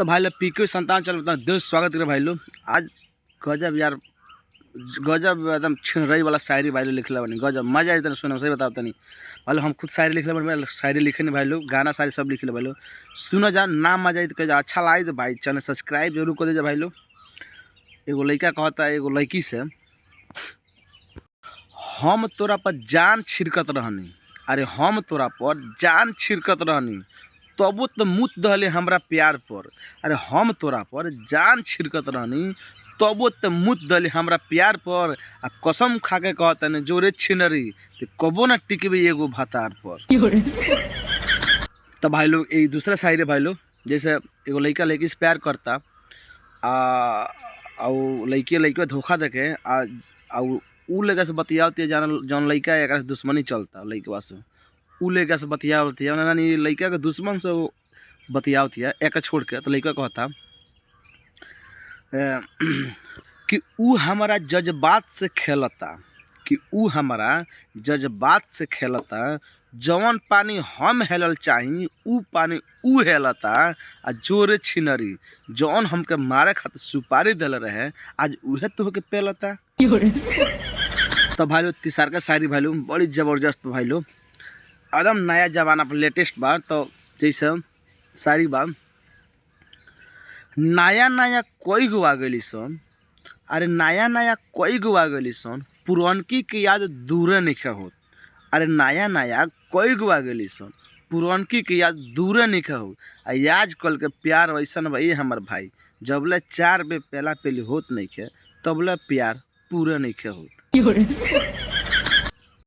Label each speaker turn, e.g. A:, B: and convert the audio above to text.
A: तो भाई लोग पीके संतान चल बता दिल स्वागत करे भाई लोग। आज गजब यार गजब एकदम छिनरई वाला शायरी भाई लोग लिखला बनी गजब मजा आई सुने सही बताता नहीं भाई लोग। हम खुद शायरी लिखले बनी शायरी लिखे नहीं भाई लोग, गाना शायरी सब लिखले भाई लोग। सुनो जा ना मजा आई तो कह अच्छा लगे तो भाई चैनल सब्सक्राइब जरूर कर दीजिए भाई लोग। एगो लड़का कहता है एगो लड़की से, हम तोरा पर जान छिड़कत रहनी, अरे हम तोरा पर जान छिड़कत रहनी तबो तो मुत दहले हमरा प्यार पर। अरे हम तोरा पर जान छिड़कत रहनी तबो तो मुत दहले हमरा प्यार पर। आ कसम खा के कहता ने जोरे छिनरी तो कबो ना टिकबे एगो भतार पर। तो भाई लोग एक दूसरा शायरी भाई लोग, जैसे एगो लड़का लड़की से प्यार करता आ लड़की लड़का धोखा देके आ उ लड़का से बतियावती जौन लड़का एक से दुश्मनी चलता लड़का से उ लड़का से बतियावती है लड़का के दुश्मन से बतियावती है एक छोड़ के। तो लड़का कहता कि उ हमारा जज्बात से खेलता, कि उ हमारा जज्बात से खेलता, जवन पानी हम हेलल चाही उ पानी उ हेलता। आ जोरे छिनरी जौन हमके मारे खातिर सुपारी दिल रहे आज उहे तो होके पेलता। तो भाई लोग तीसर का शायरी भाई लोग बड़ी जबरदस्त भाई लोग, एकदम नया जमाना पर लेटेस्ट बा। तो जैसे शायरी बा, नया नया कोई गो आ गई सन, अरे नया नया कोई गो आ गई सन, पुरनकी की याद दूरे नहीं होत। अरे नया नया कोई गो आ गई सन, पुरनकी की याद दूरे नहीं हो। आजकल के प्यार वैसन भाई हमार भाई, जबले 4 बे पहला पहली होत नहीं खे तबले प्यार पूरे नहीं होत।